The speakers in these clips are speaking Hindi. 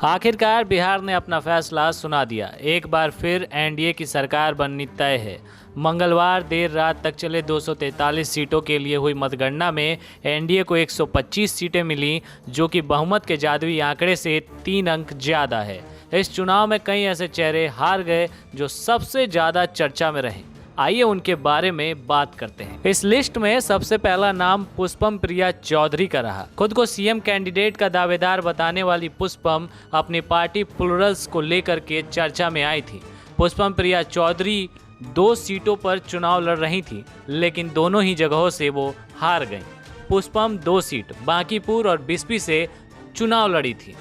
आखिरकार बिहार ने अपना फैसला सुना दिया। एक बार फिर एनडीए की सरकार बननी तय है। मंगलवार देर रात तक चले 243 सीटों के लिए हुई मतगणना में एनडीए को 125 सीटें मिली, जो कि बहुमत के जादुई आंकड़े से 3 अंक ज़्यादा है। इस चुनाव में कई ऐसे चेहरे हार गए जो सबसे ज़्यादा चर्चा में रहे। आइए उनके बारे में बात करते हैं। इस लिस्ट में सबसे पहला नाम पुष्पम प्रिया चौधरी का रहा। खुद को सीएम कैंडिडेट का दावेदार बताने वाली पुष्पम अपनी पार्टी प्लुरल्स को लेकर के चर्चा में आई थी। पुष्पम प्रिया चौधरी 2 सीटों पर चुनाव लड़ रही थी, लेकिन दोनों ही जगहों से वो हार गईं। पुष्पम 2 सीट बांकीपुर और बिस्पी से चुनाव लड़ी थी।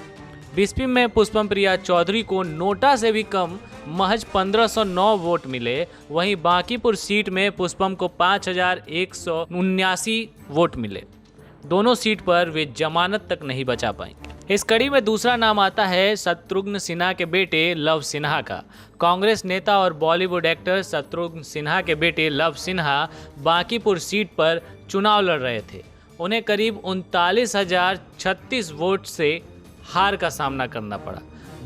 बिस्पी में पुष्पम प्रिया चौधरी को नोटा से भी कम महज 1509 वोट मिले। वहीं बांकीपुर सीट में पुष्पम को 5179 वोट मिले। दोनों सीट पर वे जमानत तक नहीं बचा पाई। इस कड़ी में दूसरा नाम आता है शत्रुघ्न सिन्हा के बेटे लव सिन्हा का। कांग्रेस नेता और बॉलीवुड एक्टर शत्रुघ्न सिन्हा के बेटे लव सिन्हा बांकीपुर सीट पर चुनाव लड़ रहे थे। उन्हें करीब 39,036 वोट से हार का सामना करना पड़ा।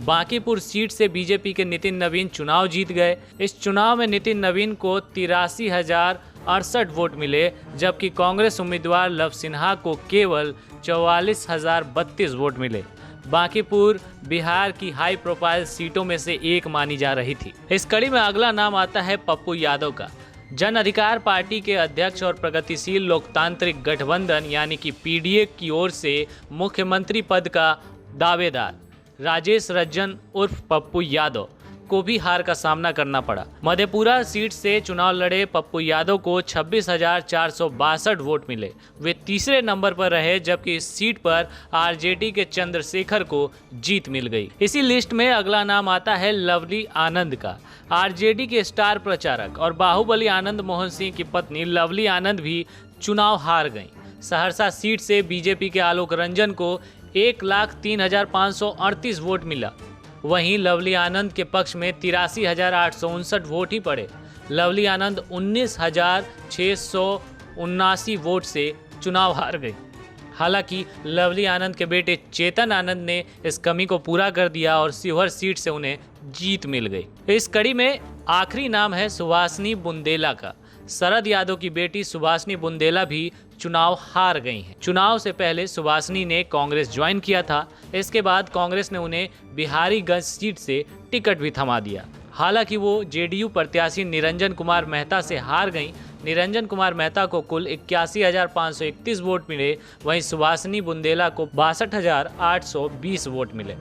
बांकीपुर सीट से बीजेपी के नितिन नवीन चुनाव जीत गए। इस चुनाव में नितिन नवीन को 83,068 वोट मिले, जबकि कांग्रेस उम्मीदवार लव सिन्हा को केवल 44,032 वोट मिले। बांकीपुर बिहार की हाई प्रोफाइल सीटों में से एक मानी जा रही थी। इस कड़ी में अगला नाम आता है पप्पू यादव का। जन अधिकार पार्टी के अध्यक्ष और प्रगतिशील लोकतांत्रिक गठबंधन यानी कि पीडीए की ओर से मुख्यमंत्री पद का दावेदार राजेश रंजन उर्फ पप्पू यादव को भी हार का सामना करना पड़ा। मधेपुरा सीट से चुनाव लड़े पप्पू यादव को 26,462 वोट मिले। वे तीसरे नंबर पर रहे, जबकि इस सीट पर आरजेडी के चंद्रशेखर को जीत मिल गई। इसी लिस्ट में अगला नाम आता है लवली आनंद का। आरजेडी के स्टार प्रचारक और बाहुबली आनंद मोहन सिंह की पत्नी लवली आनंद भी चुनाव हार गईं। सहरसा सीट से बीजेपी के आलोक रंजन को 1,03,538 वोट मिला। वहीं लवली आनंद के पक्ष में 83,859 वोट ही पड़े। लवली आनंद 19,679 वोट से चुनाव हार गई। हालांकि लवली आनंद के बेटे चेतन आनंद ने इस कमी को पूरा कर दिया और शिवहर सीट से उन्हें जीत मिल गई। इस कड़ी में आखिरी नाम है सुभाषिनी बुंदेला का। शरद यादव की बेटी सुभाषिनी बुंदेला भी चुनाव हार गई हैं। चुनाव से पहले सुभाषिनी ने कांग्रेस ज्वाइन किया था। इसके बाद कांग्रेस ने उन्हें बिहारीगंज सीट से टिकट भी थमा दिया। हालांकि वो जेडीयू प्रत्याशी निरंजन कुमार मेहता से हार गईं। निरंजन कुमार मेहता को कुल 81,531 वोट मिले। वहीं सुभाषिनी बुंदेला को 62,820 वोट मिले।